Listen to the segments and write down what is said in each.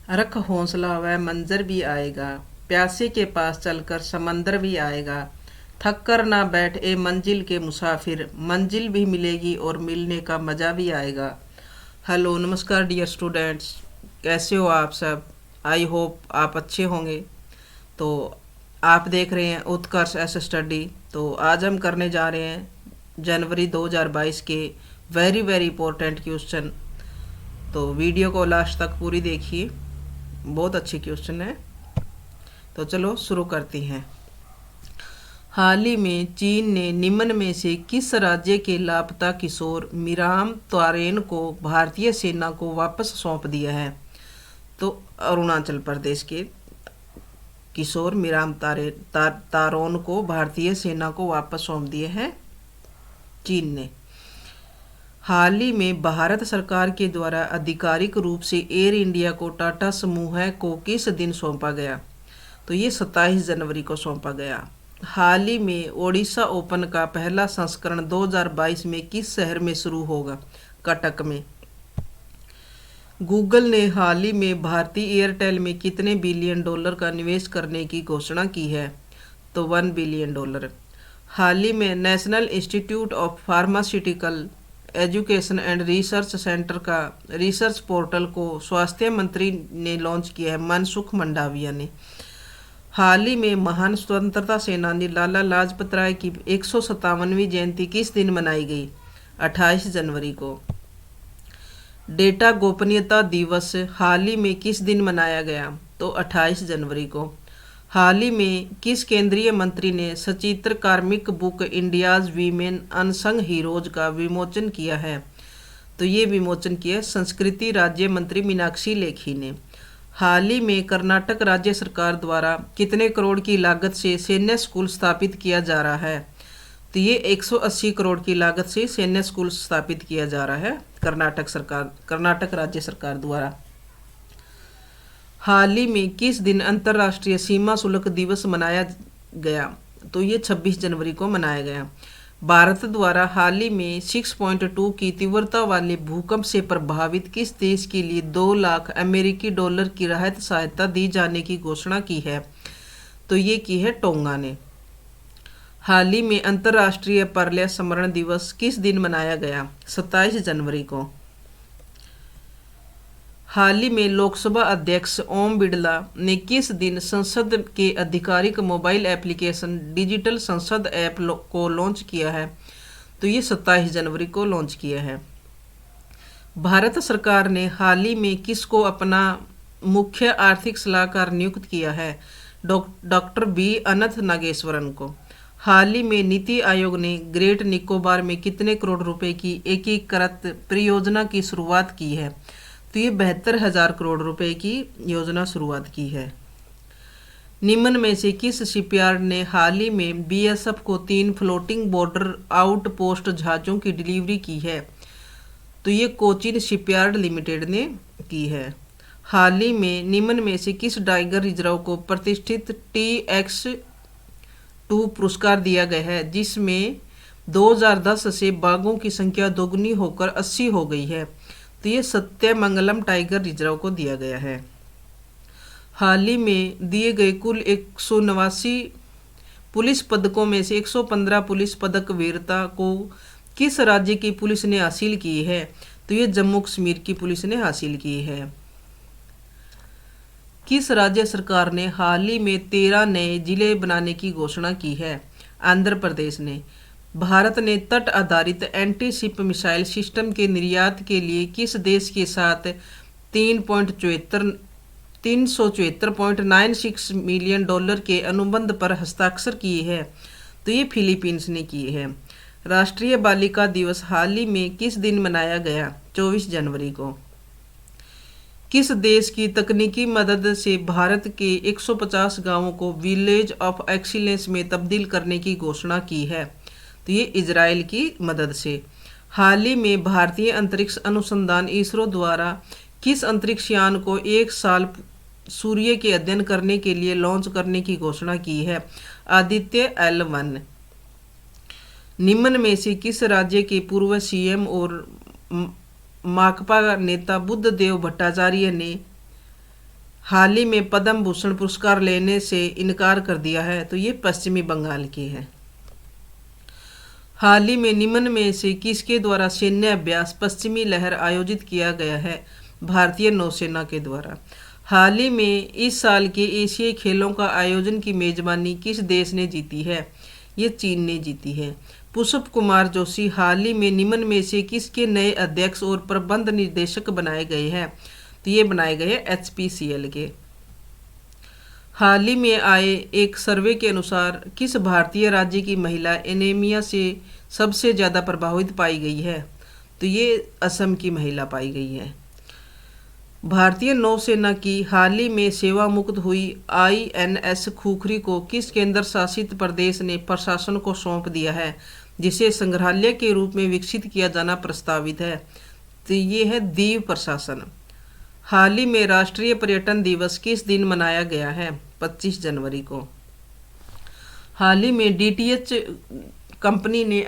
रख हौसला वह मंजर भी आएगा, प्यासे के पास चलकर समंदर भी आएगा। थक कर ना बैठ ए मंजिल के मुसाफिर, मंजिल भी मिलेगी और मिलने का मज़ा भी आएगा। हेलो नमस्कार डियर स्टूडेंट्स, कैसे हो आप सब? आई होप आप अच्छे होंगे। तो आप देख रहे हैं उत्कर्ष एस स्टडी। तो आज हम करने जा रहे हैं जनवरी 2022 के वेरी वेरी इंपॉर्टेंट क्वेश्चन। तो वीडियो को लास्ट तक पूरी देखिए, बहुत अच्छी क्वेश्चन है। तो चलो शुरू करते हैं। हाल ही में चीन ने निम्न में से किस राज्य के लापता किशोर मीराम त्वारेन को भारतीय सेना को वापस सौंप दिया है? तो अरुणाचल प्रदेश के किशोर मीराम तारोन को भारतीय सेना को वापस सौंप दिए हैं चीन ने। हाल ही में भारत सरकार के द्वारा आधिकारिक रूप से एयर इंडिया को टाटा समूह को किस दिन सौंपा गया? तो ये 27 जनवरी को सौंपा गया। हाल ही में ओडिशा ओपन का पहला संस्करण 2022 में किस शहर में शुरू होगा? कटक में। गूगल ने हाल ही में भारतीय एयरटेल में कितने बिलियन डॉलर का निवेश करने की घोषणा की है? तो 1 बिलियन डॉलर। हाल ही में national institute of pharmaceutical education and research centre का रिसर्च पोर्टल को स्वास्थ्य मंत्री ने लॉन्च किया है, मनसुख मंडाविया ने। हाल ही में महान स्वतंत्रता सेनानी लाला लाजपत राय की 157वीं जयंती किस दिन मनाई गई? 28 जनवरी को। डेटा गोपनीयता दिवस हाल ही में किस दिन मनाया गया? तो 28 जनवरी को। हाल ही में किस केंद्रीय मंत्री ने सचित्र कार्मिक book India's women unsung heroes का विमोचन किया है? तो ये विमोचन किया संस्कृति राज्य मंत्री मीनाक्षी लेखी ने। हाल ही में कर्नाटक राज्य सरकार द्वारा कितने करोड़ की लागत से सैन्य स्कूल स्थापित किया जा रहा है? तो ये 180 करोड़ की लागत से सैन्य स्कूल स्थापित किया जा रहा है कर्नाटक राज्य सरकार द्वारा। हाल ही में किस दिन अंतर्राष्ट्रीय सीमा शुल्क दिवस मनाया गया? तो ये 26 जनवरी को मनाया गया। भारत द्वारा हाल ही में 6.2 की तीव्रता वाले भूकंप से प्रभावित किस देश के लिए 2 लाख अमेरिकी डॉलर की राहत सहायता दी जाने की घोषणा की है? तो ये की है टोंगा ने। हाल ही में अंतर्राष्ट्रीय पर्यावरण स्मरण दिवस किस दिन मनाया गया? 27 जनवरी को। हाल ही में लोकसभा अध्यक्ष ओम बिरला ने किस दिन संसद के आधिकारिक मोबाइल एप्लीकेशन डिजिटल संसद ऐप को लॉन्च किया है? तो ये 27 जनवरी को लॉन्च किया है। भारत सरकार ने हाल ही में किसको अपना मुख्य आर्थिक सलाहकार नियुक्त किया है? डॉक्टर बी अनंत नागेश्वरन को। हाल ही में नीति आयोग ने ग्रेट निकोबार में कितने करोड़ रुपए की एकीकृत परियोजना की शुरुआत की है? तो ये 72,000 करोड़ रुपए की योजना शुरुआत की है। निम्न में से किस शिपयार्ड ने हाल ही में बीएसएफ को 3 फ्लोटिंग बॉर्डर आउटपोस्ट जहाज़ों की डिलीवरी की है? तो ये कोचीन शिपयार्ड लिमिटेड ने की है। हाल ही में निम्न में से किस टाइगर रिजर्व को प्रतिष्ठित TX2 पुरस्कार दिया गया है, जिसमें 2010 से बाघों की संख्या दोगुनी होकर 80 हो गई है? तो ये सत्यमंगलम टाइगर रिजर्व को दिया गया है। हाल ही में दिए गए कुल 189 पुलिस पदकों में से 115 पुलिस पदक वीरता को किस राज्य की पुलिस ने हासिल की है? तो ये जम्मू कश्मीर की पुलिस ने हासिल की है। किस राज्य सरकार ने हाल ही में 13 नए जिले बनाने की घोषणा की है? आंध्र प्रदेश ने। भारत ने तट आधारित एंटी शिप मिसाइल सिस्टम के निर्यात के लिए किस देश के साथ 374.96 मिलियन डॉलर के अनुबंध पर हस्ताक्षर किए हैं? तो ये फिलीपींस ने की है। राष्ट्रीय बालिका दिवस हाल ही में किस दिन मनाया गया? 24 जनवरी को। किस देश की तकनीकी मदद से भारत के 150 गांवों को विलेज ऑफ एक्सीलेंस में तब्दील करने की घोषणा की है? तो ये इजराइल की मदद से। हाल ही में भारतीय अंतरिक्ष अनुसंधान इसरो द्वारा किस अंतरिक्ष यान को 1 साल सूर्य के अध्ययन करने के लिए लॉन्च करने की घोषणा की है? आदित्य L1। निम्न में से किस राज्य के पूर्व सीएम और माकपा नेता बुद्धदेव भट्टाचार्य ने हाल ही में पद्म भूषण पुरस्कार लेने से इनकार कर दिया है, तो ये पश्चिमी बंगाल की है। हाल ही में निम्न में से किसके द्वारा सैन्य अभ्यास पश्चिमी लहर आयोजित किया गया है? भारतीय नौसेना के द्वारा। हाल ही में इस साल के एशियाई खेलों का आयोजन की मेजबानी किस देश ने जीती है? ये चीन ने जीती है। पुष्प कुमार जोशी हाल ही में निम्न में से किसके नए अध्यक्ष और प्रबंध निर्देशक बनाए गए हैं? तो ये बनाए गए HPCL के। हाल ही में आए एक सर्वे के अनुसार किस भारतीय राज्य की महिला एनीमिया से सबसे ज़्यादा प्रभावित पाई गई है? तो ये असम की महिला पाई गई है। भारतीय नौसेना की हाल ही में सेवा मुक्त हुई INS खुखरी को किस केंद्र शासित प्रदेश ने प्रशासन को सौंप दिया है, जिसे संग्रहालय के रूप में विकसित किया जाना प्रस्तावित है? तो ये है दीव प्रशासन। हाल ही में राष्ट्रीय पर्यटन दिवस किस दिन मनाया गया है? 25 जनवरी को। हाल ही में DTH कंपनी ने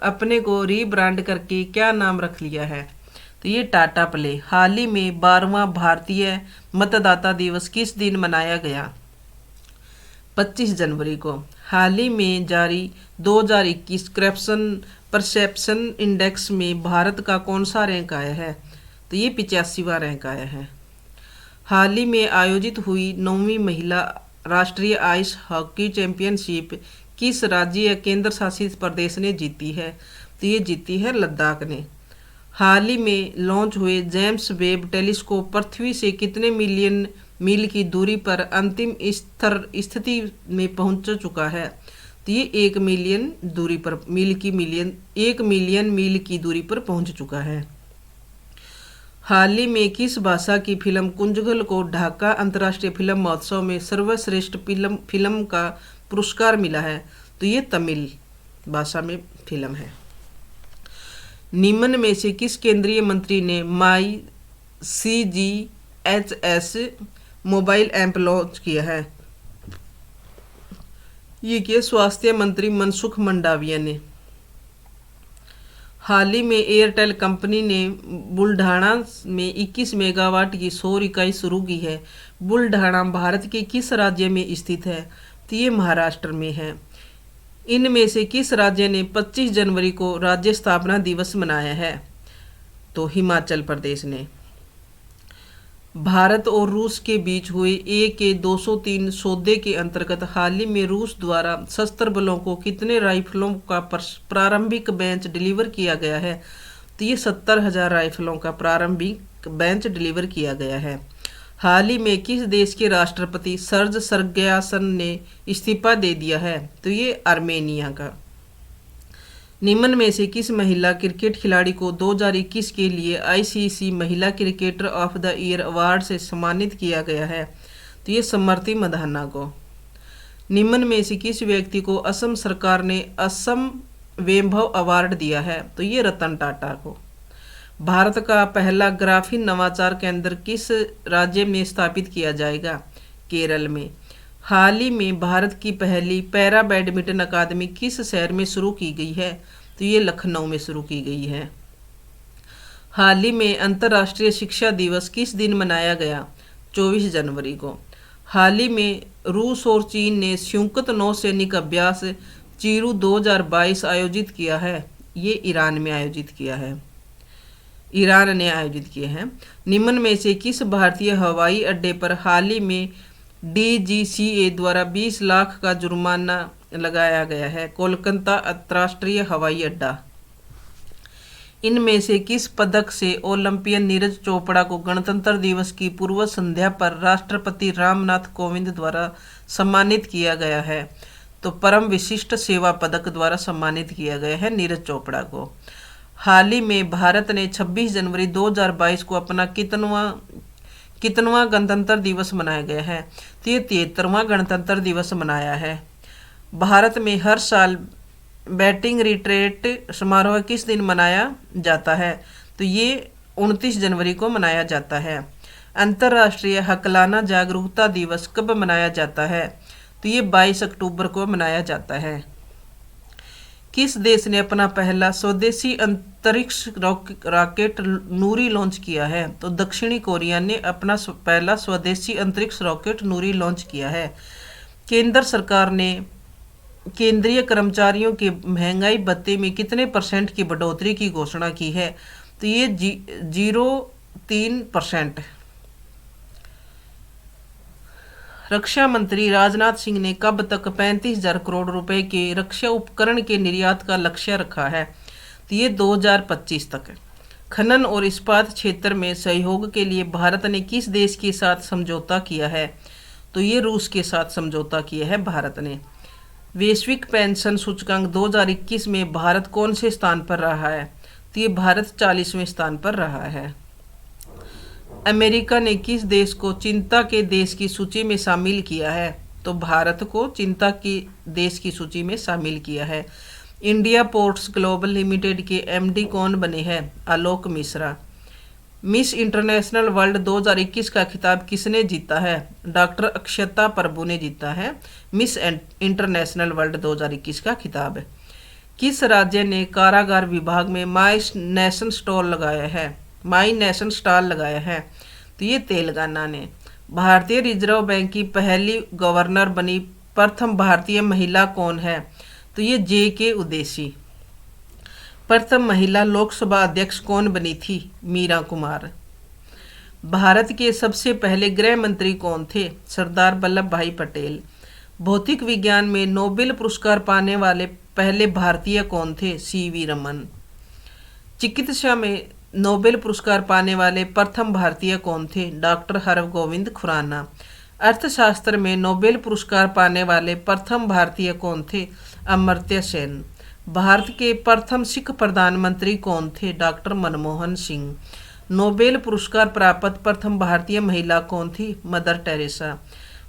अपने को रीब्रांड करके क्या नाम रख लिया है? तो ये टाटा प्ले। हाल ही में 12वां भारतीय मतदाता दिवस किस दिन मनाया गया? 25 जनवरी को। हाल ही में जारी 2021 करप्शन परसेप्शन इंडेक्स में भारत का कौन सा रैंक आया है? तो ये 85वां रैंक आया है। हाल ही में आयोजित हुई 9वीं महिला राष्ट्रीय आइस हॉकी चैंपियनशिप किस राज्य या केंद्र शासित प्रदेश ने जीती है? तो ये जीती है लद्दाख ने। हाल ही में लॉन्च हुए जेम्स वेब टेलीस्कोप पृथ्वी से कितने मिलियन मील की दूरी पर अंतिम स्थिति में पहुंच चुका है? तो ये 1 मिलियन मील की दूरी पर पहुंच चुका है। हाल ही में किस भाषा की फिल्म कुंजगल को ढाका अंतर्राष्ट्रीय फिल्म महोत्सव में सर्वश्रेष्ठ फिल्म का पुरस्कार मिला है? तो ये तमिल भाषा में फिल्म है। निम्न में से किस केंद्रीय मंत्री ने MyCGHS मोबाइल ऐप लॉन्च किया है? ये किया स्वास्थ्य मंत्री मनसुख मंडाविया ने। हाल ही में एयरटेल कंपनी ने बुल्ढाना में 21 मेगावाट की सौर इकाई शुरू की है। बुल्ढाना भारत के किस राज्य में स्थित है? तो ये महाराष्ट्र में है। इनमें से किस राज्य ने 25 जनवरी को राज्य स्थापना दिवस मनाया है? तो हिमाचल प्रदेश ने। भारत और रूस के बीच हुए AK-203 सौदे के अंतर्गत हाल ही में रूस द्वारा सशस्त्र बलों को कितने राइफलों का प्रारंभिक बैच डिलीवर किया गया है? तो ये 70,000 राइफलों का प्रारंभिक बैच डिलीवर किया गया है। हाल ही में किस देश के राष्ट्रपति सर्ज सर्गयासन ने इस्तीफा दे दिया है? तो ये आर्मेनिया का। निम्न में से किस महिला क्रिकेट खिलाड़ी को 2021 के लिए ICC महिला cricketer of the year award से सम्मानित किया गया है? तो ये स्मृति मंधाना को। निम्न में से किस व्यक्ति को असम सरकार ने असम वैभव अवार्ड दिया है? तो ये रतन टाटा को। भारत का पहला ग्राफीन नवाचार केंद्र किस राज्य में स्थापित किया जाएगा? केरल में। हाल ही में भारत की पहली पैरा बैडमिंटन अकादमी किस शहर में शुरू की गई है? तो ये लखनऊ में शुरू की गई है। हाल ही में अंतर्राष्ट्रीय शिक्षा दिवस किस दिन मनाया गया? 24 जनवरी को। हाल ही में रूस और चीन ने संयुक्त नौसैनिक अभ्यास चीरू 2022 आयोजित किया है। ये ईरान में आयोजित किया है। ईरान ने आयोजित किए हैं। निम्न में से किस भारतीय हवाई अड्डे पर हाल ही में DGCA द्वारा 20 लाख का जुर्माना लगाया गया है? कोलकाता अंतर्राष्ट्रीय हवाई अड्डा। इनमें से किस पदक से ओलंपियन नीरज चोपड़ा को गणतंत्र दिवस की पूर्व संध्या पर राष्ट्रपति रामनाथ कोविंद द्वारा सम्मानित किया गया है? तो परम विशिष्ट सेवा पदक द्वारा सम्मानित किया गया है नीरज चोपड़ा को। हाल ही में भारत ने 26 जनवरी 2022 को अपना कितनवां गणतंत्र दिवस मनाया गया है? तो ये 73वां गणतंत्र दिवस मनाया है। भारत में हर साल बैटिंग रिट्रीट समारोह किस दिन मनाया जाता है? तो ये 29 जनवरी को मनाया जाता है। अंतर्राष्ट्रीय हकलाना जागरूकता दिवस कब मनाया जाता है? तो ये 22 अक्टूबर को मनाया जाता है। किस देश ने अपना पहला स्वदेशी अंतरिक्ष रॉकेट नूरी लॉन्च किया है? तो दक्षिणी कोरिया ने अपना पहला स्वदेशी अंतरिक्ष रॉकेट नूरी लॉन्च किया है। केंद्र सरकार ने केंद्रीय कर्मचारियों के महंगाई भत्ते में कितने % की बढ़ोतरी की घोषणा की है? तो ये 0.3%। रक्षा मंत्री राजनाथ सिंह ने कब तक 35,000 करोड़ रुपए के रक्षा उपकरण के निर्यात का लक्ष्य रखा है? तो ये 2025 तक। खनन और इस्पात क्षेत्र में सहयोग के लिए भारत ने किस देश के साथ समझौता किया है? तो ये रूस के साथ समझौता किया है भारत ने। वैश्विक पेंशन सूचकांक 2021 में भारत कौन से स्थान पर रहा है? तो ये भारत 40वें स्थान पर रहा है। अमेरिका ने किस देश को चिंता के देश की सूची में शामिल किया है? तो भारत को चिंता की देश की सूची में शामिल किया है। इंडिया पोर्ट्स ग्लोबल लिमिटेड के MD कौन बने हैं? आलोक मिश्रा। मिस इंटरनेशनल वर्ल्ड 2021 का खिताब किसने जीता है? डॉक्टर अक्षता प्रभु ने जीता है मिस इंटरनेशनल वर्ल्ड 2021 का खिताब। किस राज्य ने कारागार विभाग में माई नेशन स्टॉल लगाया है? तो ये तेलंगाना ने। भारतीय रिजर्व बैंक की पहली गवर्नर बनी प्रथम भारतीय महिला कौन है? तो ये JK उदेसी। प्रथम महिला लोकसभा अध्यक्ष कौन बनी थी? मीरा कुमार। भारत के सबसे पहले गृह मंत्री कौन थे? सरदार वल्लभ भाई पटेल। भौतिक विज्ञान में नोबेल पुरस्कार पाने वाले पहले भारतीय कौन थे? CV रमन। चिकित्सा में नोबेल पुरस्कार पाने वाले प्रथम भारतीय कौन थे? डॉक्टर हरगोविंद खुराना। अर्थशास्त्र में नोबेल पुरस्कार पाने वाले प्रथम भारतीय कौन थे? अमर्त्य सेन। भारत के प्रथम सिख प्रधानमंत्री कौन थे? डॉक्टर मनमोहन सिंह। नोबेल पुरस्कार प्राप्त प्रथम भारतीय महिला कौन थी? Mother Teresa.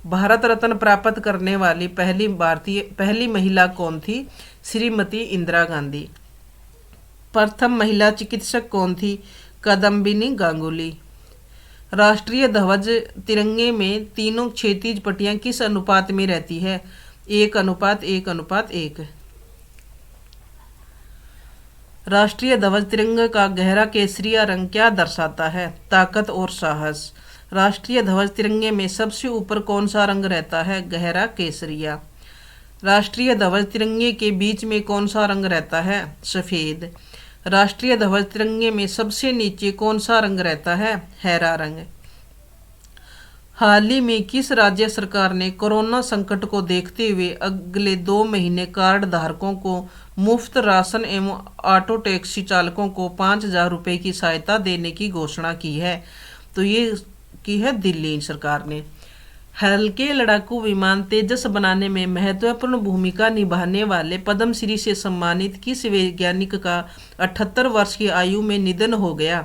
भारत रत्न प्राप्त करने वाली पहली महिला कौन थी? श्रीमती इंदिरा गांधी। प्रथम महिला चिकित्सक कौन थी? कादम्बिनी गांगुली। राष्ट्रीय ध्वज तिरंगे में तीनों क्षैतिज पट्टियां किस अनुपात में रहती है? 1:1:1। राष्ट्रीय ध्वज तिरंगे का गहरा केसरिया रंग क्या दर्शाता है? ताकत और साहस। राष्ट्रीय ध्वज तिरंगे में सबसे ऊपर कौन सा रंग रहता है? गहरा केसरिया। राष्ट्रीय ध्वज तिरंगे के बीच में कौन सा रंग रहता है? सफ़ेद। राष्ट्रीय ध्वज तिरंगे में सबसे नीचे कौन सा रंग रहता है? हरा रंग। हाल ही में किस राज्य सरकार ने कोरोना संकट को देखते हुए अगले 2 महीने कार्ड धारकों को मुफ्त राशन एवं ऑटो टैक्सी चालकों को 5,000 रुपये की सहायता देने की घोषणा की है? तो ये की है दिल्ली सरकार ने। हल्के लड़ाकू विमान तेजस बनाने में महत्वपूर्ण भूमिका निभाने वाले पद्मश्री से सम्मानित किस वैज्ञानिक का 78 वर्ष की आयु में निधन हो गया?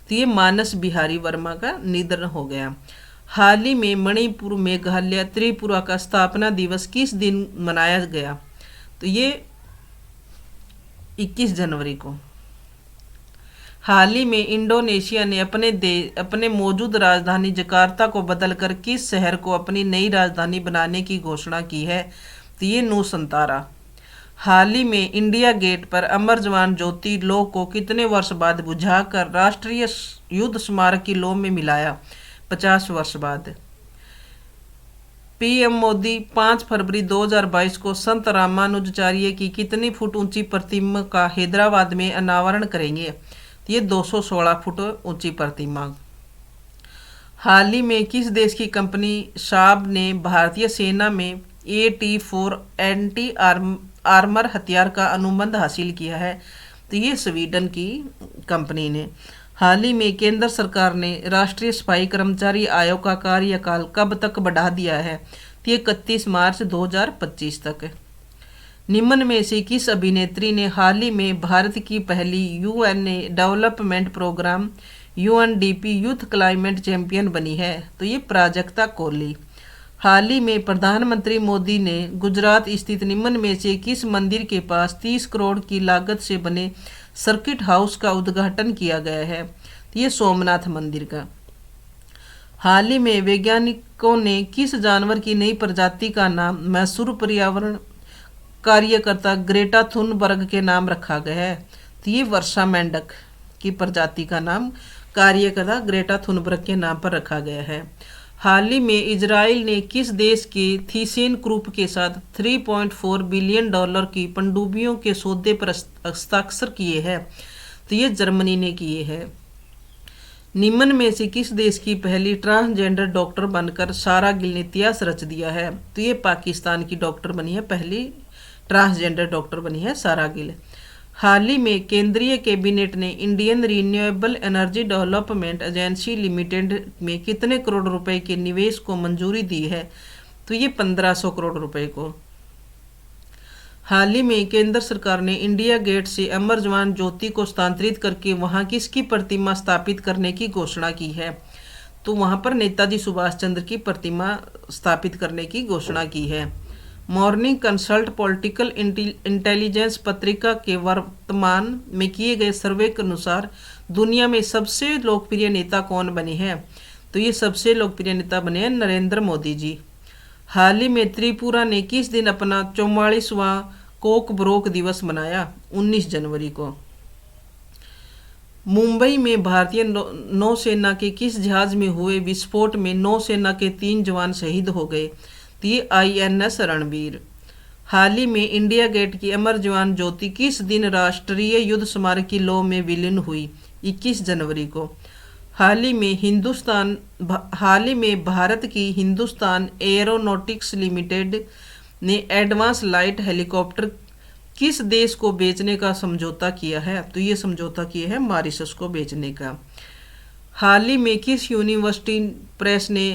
तो ये मानस बिहारी वर्मा का निधन हो गया। हाल ही में मणिपुर, मेघालय, त्रिपुरा का स्थापना दिवस किस दिन मनाया गया? तो ये 21 जनवरी को। हाल ही में इंडोनेशिया ने अपने मौजूद राजधानी जकार्ता को बदलकर किस शहर को अपनी नई राजधानी बनाने की घोषणा की है? तो ये नूसंतारा। हाल ही में इंडिया गेट पर अमर जवान ज्योति लौह को कितने वर्ष बाद बुझाकर राष्ट्रीय युद्ध स्मारक की लौह में मिलाया? 50 वर्ष बाद। PM मोदी 5 फरवरी 2022 को संत रामानुजाचार्य की कितनी फुट ऊंची प्रतिमा का हैदराबाद में अनावरण करेंगे? ये 216 फुट ऊंची प्रतिमा। हाल ही में किस देश की कंपनी साब ने भारतीय सेना में AT-4 एंटी आर्मर हथियार का अनुबंध हासिल किया है? तो ये स्वीडन की कंपनी ने। हाल ही में केंद्र सरकार ने राष्ट्रीय सफाई कर्मचारी आयोग का कार्यकाल कब तक बढ़ा दिया है? तो ये 31 मार्च 2025 तक। निम्न में से किस अभिनेत्री ने हाल ही में भारत की पहली UN development programme UNDP youth climate champion बनी है? तो ये प्राजक्ता कोहली। हाल ही में प्रधानमंत्री मोदी ने गुजरात स्थित निम्न में से किस मंदिर के पास 30 करोड़ की लागत से बने सर्किट हाउस का उद्घाटन किया गया है? तो ये सोमनाथ मंदिर का। हाल ही में वैज्ञानिकों ने किस जानवर की नई प्रजाति का नाम मैसूर पर्यावरण कार्यकर्ता ग्रेटा थुनबर्ग के नाम रखा गया है? तो ये वर्षा मेंढक की प्रजाति का नाम कार्यकर्ता ग्रेटा थुनबर्ग के नाम पर रखा गया है। हाल ही में इजराइल ने किस देश के थीसेन ग्रुप के साथ 3.4 बिलियन डॉलर की पनडुब्बियों के सौदे पर हस्ताक्षर किए हैं? तो ये जर्मनी ने किए हैं। निम्न में से किस देश की पहली ट्रांसजेंडर डॉक्टर बनकर सारा गिल ने इतिहास रच दिया है? तो ये पाकिस्तान की डॉक्टर बनी है, पहली ट्रांसजेंडर डॉक्टर बनी है सारा गिल। हाल ही में केंद्रीय कैबिनेट ने Indian renewable energy development agency limited में कितने करोड़ रुपए के निवेश को मंजूरी दी है? तो ये 1500 करोड़ रुपए को। हाल ही में केंद्र सरकार ने इंडिया गेट से अमर जवान ज्योति को स्थानांतरित करके वहां किसकी प्रतिमा स्थापित करने की घोषणा की है? तो वहां पर नेताजी सुभाष चंद्र की प्रतिमा स्थापित करने की घोषणा की है। मॉर्निंग कंसल्ट पॉलिटिकल इंटेलिजेंस पत्रिका के वर्तमान में किए गए सर्वे के अनुसार दुनिया में सबसे लोकप्रिय नेता कौन बने हैं? तो ये सबसे लोकप्रिय नेता बने हैं नरेंद्र मोदी जी। हाल ही में त्रिपुरा ने किस दिन अपना 44वां कोकबरोक दिवस मनाया? 19 जनवरी को। मुंबई में भारतीय नौसेना के किस जहाज में हुए विस्फोट में नौसेना के 3 जवान शहीद हो गए? तो ये INS रणबीर। हाल ही में इंडिया गेट की अमर जवान ज्योति किस दिन राष्ट्रीय युद्ध स्मारक की लौ में विलीन हुई? 21 जनवरी को। हाल ही में भारत की हिंदुस्तान एरोनॉटिक्स लिमिटेड ने एडवांस लाइट हेलीकॉप्टर किस देश को बेचने का समझौता किया है? तो ये समझौता किया है मॉरिशस को बेचने का। हाल ही में किस यूनिवर्सिटी प्रेस ने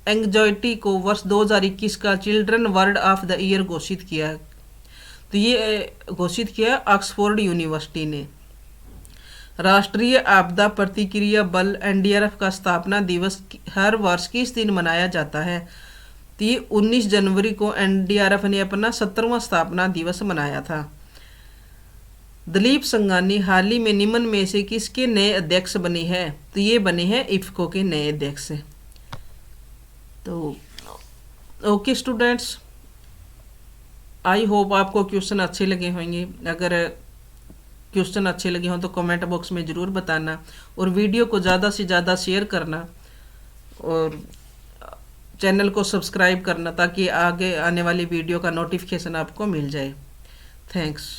एंग्जाइटी को वर्ष 2021 का children word of the year घोषित किया? तो ये घोषित किया ऑक्सफोर्ड यूनिवर्सिटी ने। राष्ट्रीय आपदा प्रतिक्रिया बल NDRF का स्थापना दिवस हर वर्ष किस दिन मनाया जाता है? तो ये 19 जनवरी को NDRF ने अपना 17वां स्थापना दिवस मनाया था। दिलीप संघानी हाल ही में निम्न में से किसके नए अध्यक्ष बने हैं? तो ये बने हैं IFFCO के नए अध्यक्ष। तो ओके स्टूडेंट्स, आई होप आपको क्वेश्चन अच्छे लगे होंगे। अगर क्वेश्चन अच्छे लगे हों तो कमेंट बॉक्स में ज़रूर बताना और वीडियो को ज़्यादा से ज़्यादा शेयर करना और चैनल को सब्सक्राइब करना ताकि आगे आने वाली वीडियो का नोटिफिकेशन आपको मिल जाए। थैंक्स।